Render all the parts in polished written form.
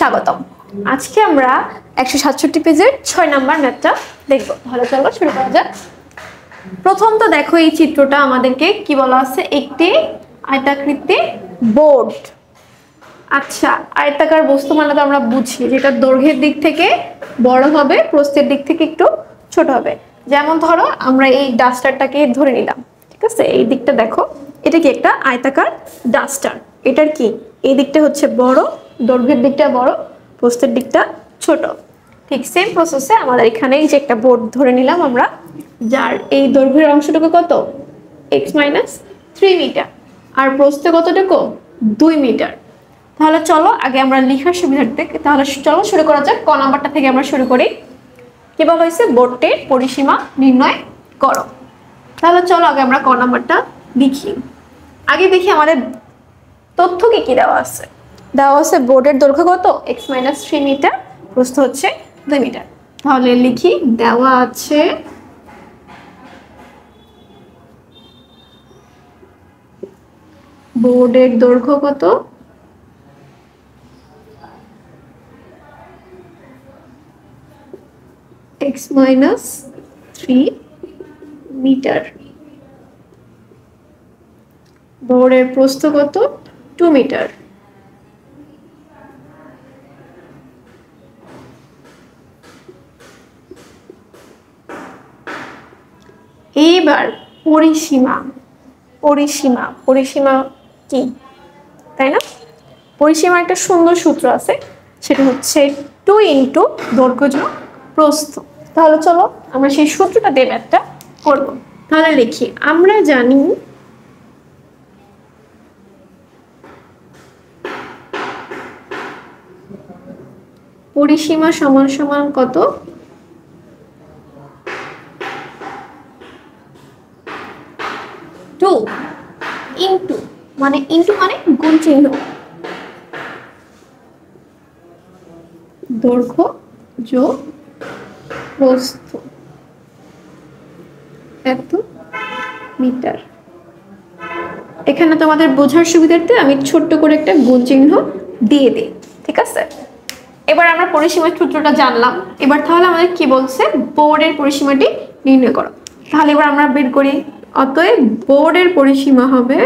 স্বাগতম। আজকে আমরা 167 পেজের 6 নাম্বার ম্যাথটা দেখব। তাহলে চলো শুরু করা যাক। প্রথম তো দেখো এই চিত্রটা আমাদেরকে কি বলা আছে, একটি আয়তাকৃতি বোর্ড। আচ্ছা, আয়তাকার বস্তু মানে তো আমরা বুঝি যেটা দৈর্ঘ্যের দিক থেকে বড় হবে, প্রস্থের দিক থেকে একটু ছোট হবে। যেমন ধরো আমরা এই ডাস্টারটাকে ধরে নিলাম, ঠিক আছে? এই দিকটা দেখো, এটা কি একটা আয়তাকার ডাস্টার। এটার কি এই দিকটা হচ্ছে বড়, দৈর্ঘ্যের দিকটা বড়, প্রস্থের দিকটা ছোট। ঠিক সেম প্রসেসে আমাদের এখানে এই যে একটা বোর্ড ধরে নিলাম আমরা, যার এই দৈর্ঘ্যের অংশটুকু কত x-3 মিটার আর প্রস্থে কতটুকু 2 মিটার। তাহলে চলো আগে আমরা লেখার সুবিধার্থে তাহলে চলো শুরু করা যাক। ক নাম্বারটা থেকে আমরা শুরু করি। কি বলা হয়েছে, বোর্ডটির পরিসীমা নির্ণয় করো। তাহলে চলো আগে আমরা ক নাম্বারটা লিখি। আগে দেখি আমাদের তথ্য কি কি দেওয়া আছে। দেওয়া আছে বোর্ডের দৈর্ঘ্য কত x-3 মিটার, প্রস্থ হচ্ছে 2 মিটার। তাহলে লিখি, দেওয়া আছে বোর্ডের দৈর্ঘ্য কত x-3 মিটার, বোর্ডের প্রস্থ কত 2 মিটার। এইবার পরিসীমা, পরিসীমা পরিসীমা কি, তাই না? পরিসীমার একটা সুন্দর সূত্র আছে, সেটা হচ্ছে 2 ইন্টু দৈর্ঘ্য যোগ প্রস্থ। তাহলে চলো আমরা সেই সূত্রটা দিয়ে ম্যাথটা করব। তাহলে লিখি, আমরা জানি পরিসীমা সমান সমান কত, ইন্টু মানে গুণ চিহ্ন, দৈর্ঘ্য যোগ প্রস্থ এত মিটার। এখানে তোমাদের বোঝার সুবিধার্থে আমি ছোট্ট করে একটা গুণ চিহ্ন দিয়ে দিই, ঠিক আছে? এবার আমরা পরিসীমার সূত্রটা জানলাম। এবার তাহলে আমাদের কি বলছে, বোর্ডের পরিসীমাটি নির্ণয় করো। তাহলে এবার আমরা বের করি। অতএব বোর্ডের পরিসীমা হবে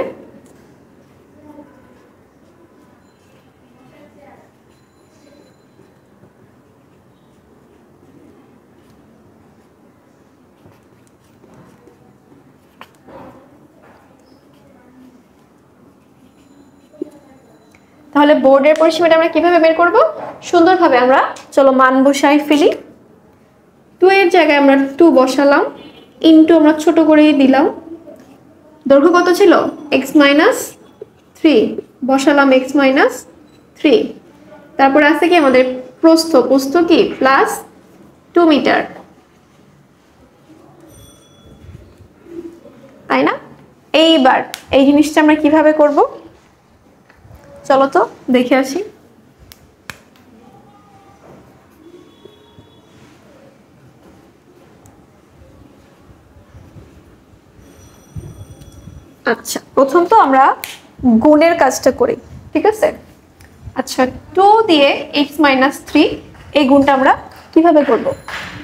তাহলে বোর্ডের পরিসীমাটা আমরা কিভাবে বের করব, সুন্দরভাবে আমরা চলো মান বসাই ফেলি। 2 এর জায়গায় আমরা 2 বসালাম, ইনটু আমরা ছোট করেই দিলাম। দৈর্ঘ্য কত ছিল x-3, বসালাম x-3। তারপর আছে কি আমাদের প্রস্থ, প্রস্থ কি প্লাস 2 মিটার, তাই না? এইবার এই জিনিসটা আমরা কিভাবে করব, চলো তো দেখে আসি। আচ্ছা, প্রথম তো আমরা গুণের কাজটা করি, ঠিক আছে? আচ্ছা, 2 দিয়ে x-3 এই গুণটা আমরা কিভাবে করব,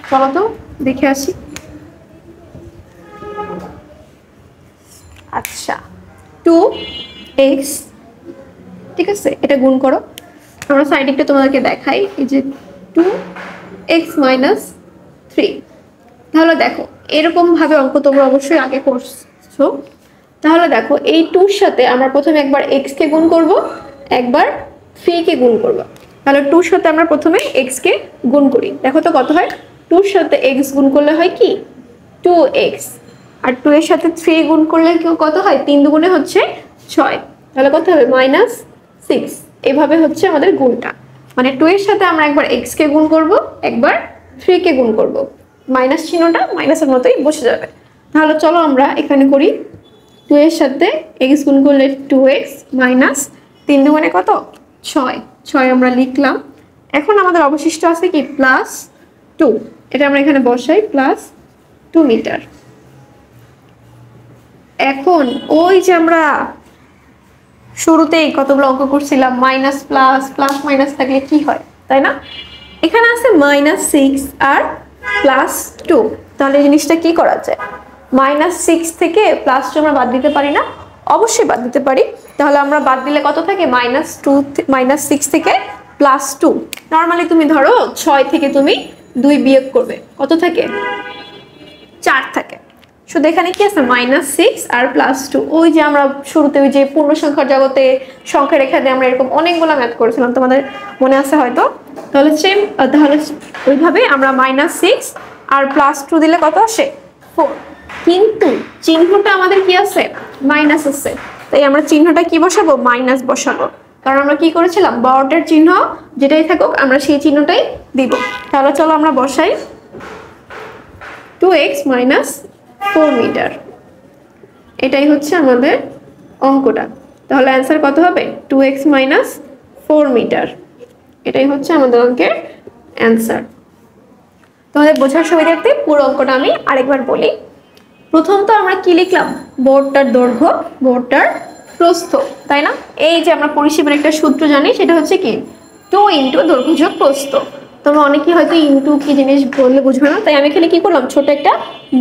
চলো তো দেখে আসি। আচ্ছা, 2x, ঠিক আছে, এটা গুণ করো। আমরা সাইড একটা তোমাদেরকে দেখাই, এই যে 2x-3। তাহলে দেখো এরকম ভাবে অঙ্ক তোমরা অবশ্যই আগে করছো। তাহলে দেখো এই 2 এর সাথে আমরা প্রথমে একবার x কে গুণ করব, একবার 3 কে গুণ করব। তাহলে 2 এর সাথে আমরা প্রথমে x কে গুণ করি। দেখো তো কত হয়, 2 এর সাথে x গুণ করলে হয় কি 2x, আর 2 এর সাথে 3 গুণ করলে কত হয়, 3 দুগুণে হচ্ছে 6। তাহলে কত হবে -6। এইভাবে হচ্ছে আমাদের গুণটা, মানে 2 এর সাথে আমরা একবার x কে গুণ করব, একবার 3 কে গুণ করব। মাইনাস চিহ্নটা মাইনাসের মতোই বসে যাবে। তাহলে চলো আমরা এখানে করি, 2 এর সাথে x গুণ করলে 2x মাইনাস 3 দুগুণে কত 6 আমরা লিখলাম। এখন আমাদের অবশিষ্ট আছে কি +2, এটা আমরা এখানে বসাই +2 মিটার। এখন ওই যে আমরা শুরুতেই কতগুলো অঙ্ক করছিলাম, মাইনাস প্লাস, প্লাস মাইনাস থাকলে কি হয়, তাই না? এখানে আছে -6 আর +2, তাহলে জিনিসটা কি করা যায়? -6 থেকে +2 আমরা বাদ দিতে পারি না? অবশ্যই বাদ দিতে পারি। তাহলে আমরা বাদ দিলে কত থাকে? -6 থেকে +2। নর্মালি তুমি ধরো 6 থেকে তুমি 2 বিয়োগ করবে, কত থাকে? 4 থাকে। শুধু এখানে কি আছে? -6 আর +2। ওই যে আমরা শুরুতে ওই যে পূর্ণ সংখ্যার জগতে সংখ্যা রেখা দিয়ে আমরা এরকম অনেকগুলো ম্যাথ করেছিলাম, তোমাদের মনে আছে হয়তো। তাহলে তাহলে ওইভাবে আমরা -6 আর +2 দিলে কত আসে? 4। কিন্তু চিহ্নটা আমাদের কি আছে? মাইনাস আছে, তাই আমরা চিহ্নটা কি বসাবো? মাইনাস বসাবো। কারণ আমরা কি করেছিলাম? বড়টার চিহ্ন যেটাই থাকুক আমরা সেই চিহ্নটাই দিব। তাহলে চলো আমরা বসাই 2x - 4 মিটার, এটাই হচ্ছে আমাদের অঙ্কটা। তাহলে অ্যান্সার কত হবে? 2x - 4 মিটার, এটাই হচ্ছে আমাদের অঙ্কের অ্যান্সার। তোমাদের বোঝার সুবিধার্থে পুরো অঙ্কটা আমি আরেকবার বলি। প্রথম তো আমরা কি লিখলাম? বোর্ডটার দৈর্ঘ্য, বোর্ডটার প্রস্থ, তাই না? এই যে আমরা পরিসীমার একটা সূত্র জানি, সেটা হচ্ছে কি 2 × দৈর্ঘ্য যোগ প্রস্থ। তোমরা অনেকেই হয়তো ইনটু কি জিনিস বললে বুঝবে না, তাই আমি এখানে কি করলাম? ছোট একটা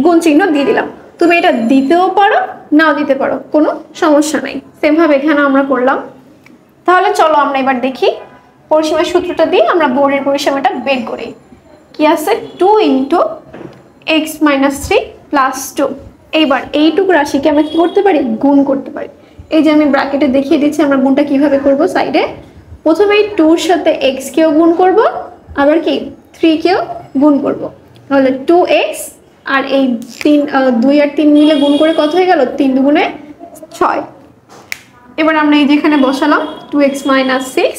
গুণ চিহ্ন দিয়ে দিলাম। তুমি এটা দিতেও পারো, নাও দিতে পারো, কোনো সমস্যা নাই। সেম ভাবে এখানে আমরা করলাম। তাহলে চলো আমরা এবার দেখি পরিসীমার সূত্রটা দিয়ে আমরা বোর্ডের পরিসীমাটা বের করি। কি আছে? 2 × x - 3 + 2। এইবার এইটুকু রাশিকে আমরা কি করতে পারি? গুণ করতে পারি। এই যে আমি ব্র্যাকেটে দেখিয়ে দিচ্ছি আমরা গুণটা কিভাবে করব। সাইডে প্রথমে এই 2 এর সাথে x কেও গুণ করব, আবার কি 3 কেও গুণ করব। তাহলে 2x আর এই 2 আর 3 মিলে গুণ করে কত হয়ে গেল? 3 × 2 = 6। এবার আমরা এই যেখানে বসালাম 2x - 6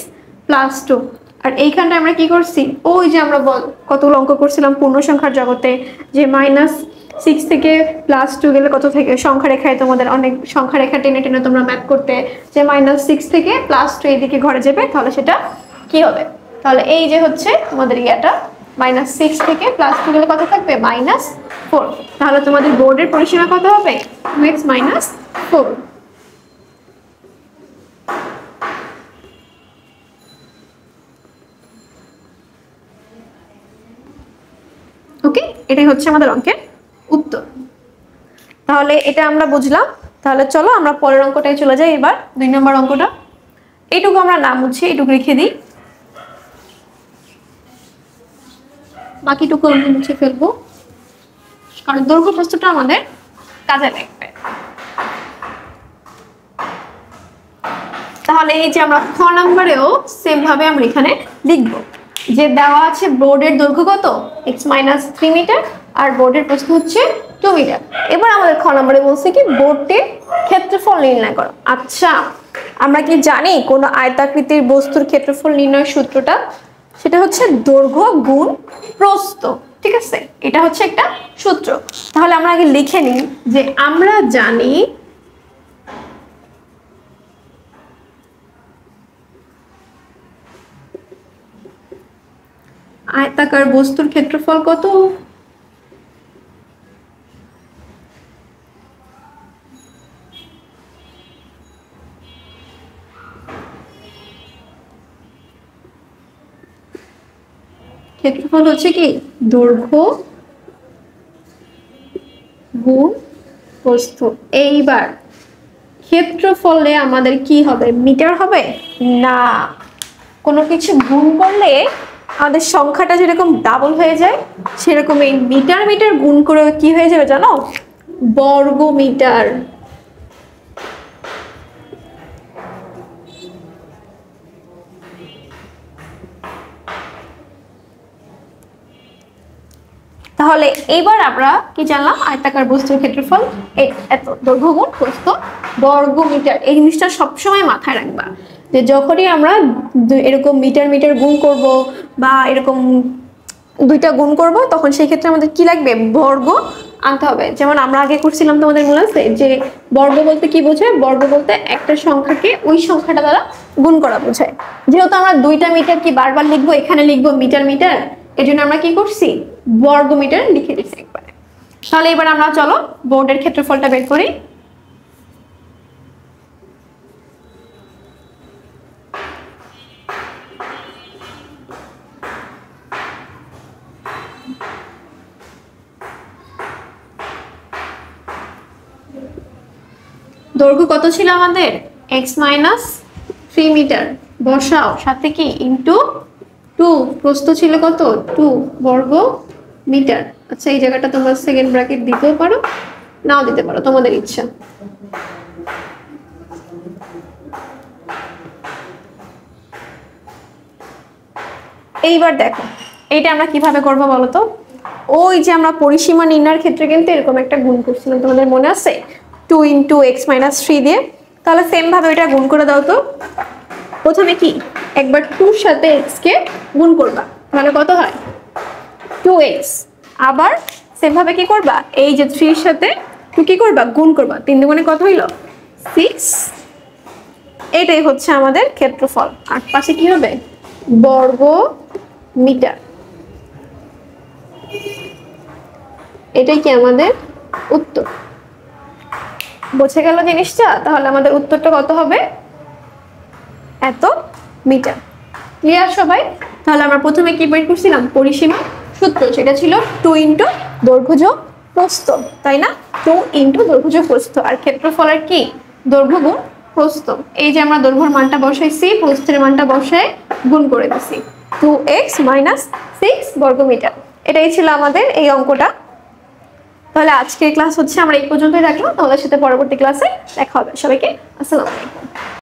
+ 2। আর এইখানটা আমরা কি করছি? ওই যে আমরা কতগুলো অঙ্ক করছিলাম পূর্ণ সংখ্যার জগতে, যে -6 থেকে +2 গেলে কত থেকে? সংখ্যা রেখায় তোমাদের অনেক সংখ্যা রেখা টেনে টেনে তোমরা ম্যাথ করতে, যে -6 থেকে +2 এদিকে ঘরে যাবে, তাহলে সেটা কি হবে? তাহলে এই যে হচ্ছে তোমাদের ইয়াটা, -6 থেকে +2 গেলে কত থাকবে? -4। তাহলে তোমাদের বোর্ডের পরিসীমা কত হবে? 2x - 4। ওকে, এটাই হচ্ছে আমাদের অঙ্কের উত্তর। তাহলে এটা আমরা বুঝলাম। তাহলে চলো আমরা পরের অঙ্কটায় চলে যাই। এবার 2 নম্বর অঙ্কটা, এইটুকু আমরা নাম মুছে এইটুকু রেখে দিই, বাকিটুকু আমরা মুছে ফেলবো, কারণ দৈর্ঘ্য প্রস্থটা আমাদের কাজে লাগবে। তাহলে এই যে আমরা খ নম্বরেও সেম ভাবে আমরা এখানে লিখবো যে দেওয়া আছে বোর্ডের দৈর্ঘ্য কত? x - 3 মিটার আর বোর্ডের প্রস্থ হচ্ছে 2 মিটার। এবার আমাদের খ নম্বরে বলছে কি বোর্ডটির ক্ষেত্রফল নির্ণয় করো। আচ্ছা, আমরা কি জানি কোন আয়তাকৃতির বস্তুর ক্ষেত্রফল নির্ণয়ের সূত্রটা? সেটা হচ্ছে দৈর্ঘ্য গুণ প্রস্থ, ঠিক আছে? এটা হচ্ছে একটা সূত্র। তাহলে আমরা আগে লিখে নিই যে আমরা জানি আয়তাকার বস্তুর ক্ষেত্রফল কত? ক্ষেত্রফল হচ্ছে কি দৈর্ঘ্য গুণ প্রস্থ। এইবার ক্ষেত্রফলে আমাদের কি হবে? মিটার হবে না, কোনো কিছু গুণ করলে আমাদের সংখ্যাটা যেরকম ডাবল হয়ে যায়, সেরকম এই মিটার মিটার গুণ করে কি হয়ে যাবে জানো? বর্গ মিটার। তাহলে এবার আমরা কি জানলাম? আয়তাকার বস্তুর ক্ষেত্রফল এত, দৈর্ঘ্য গুণ প্রস্থ বর্গ মিটার। এই জিনিসটা সবসময় মাথায় রাখবা যে যখনই আমরা এরকম মিটার মিটার গুণ করব বা এরকম দুইটা গুণ করব, তখন সেই ক্ষেত্রে আমাদের কি লাগবে? বর্গ আনতে হবে। যেমন আমরা আগে করছিলাম তোমাদের মনে আছে যে বর্গ বলতে কি বোঝায়? বর্গ বলতে একটা সংখ্যাকে ওই সংখ্যাটা দ্বারা গুণ করা বোঝায়। যেহেতু আমরা দুইটা মিটার কি বারবার লিখবো, এখানে লিখবো মিটার মিটার, এই জন্য আমরা কি করছি? বর্গ মিটার লিখে দিচ্ছি একবারে। তাহলে এবার আমরা চলো বোর্ডের ক্ষেত্রফলটা বের করি। দৈর্ঘ্য কত ছিল আমাদের? x - 3 মিটার বসাও, সাথে কি ইনটু 2, প্রস্থ ছিল কত? 2 বর্গ মিটার। আচ্ছা এই জায়গাটা তোমরা সেকেন্ড ব্র্যাকেট দিতেও পারো, নাও দিতে পারো, তোমাদের ইচ্ছা। এইবার দেখো এইটা আমরা কিভাবে করব বলো তো? ওই যে আমরা পরিসীমা নির্ণয়ের ক্ষেত্রে কিন্তু এরকম একটা গুণ করছিলাম, তোমাদের মনে আছে? 2 × x - 3 দিয়ে। তাহলে সেম ভাবে এটা গুণ করে দাও তো। প্রথমে কি একবার 2 এর সাথে x কে গুণ করবা, মানে কত হয়? 2x। আবার সেম ভাবে কি করবা? এই যে 3 এর সাথে 2 কি করবা? গুণ করবা। 3 দুগুণে কত হইল? 6। এটাই হচ্ছে আমাদের ক্ষেত্রফল। আর পাশে কি হবে? বর্গ মিটার। এটাই কি আমাদের উত্তর। বুঝে গেল জিনিসটা? তাহলে আমাদের উত্তরটা কত হবে? এত মিটার। ক্লিয়ার সবাই? তাহলে আমরা প্রথমে কি বের করছিলাম? পরিসীমা সূত্র, সেটা ছিল 2 × দৈর্ঘ্য যোগ প্রস্থ, তাই না? 2 × দৈর্ঘ্য যোগ প্রস্থ। আর ক্ষেত্রফলের কি? দৈর্ঘ্য গুণ প্রস্থ। এই যে আমরা দৈর্ঘ্যের মানটা বসাইছি, প্রস্থের মানটা বসায় গুণ করে দিছি, 2x - 6 বর্গ মিটার। এটাই ছিল আমাদের এই অঙ্কটা। তাহলে আজকের ক্লাস হচ্ছে আমরা এই পর্যন্তই রাখলাম। তোমাদের সাথে পরবর্তী ক্লাসে দেখা হবে। সবাইকে আসসালামু আলাইকুম।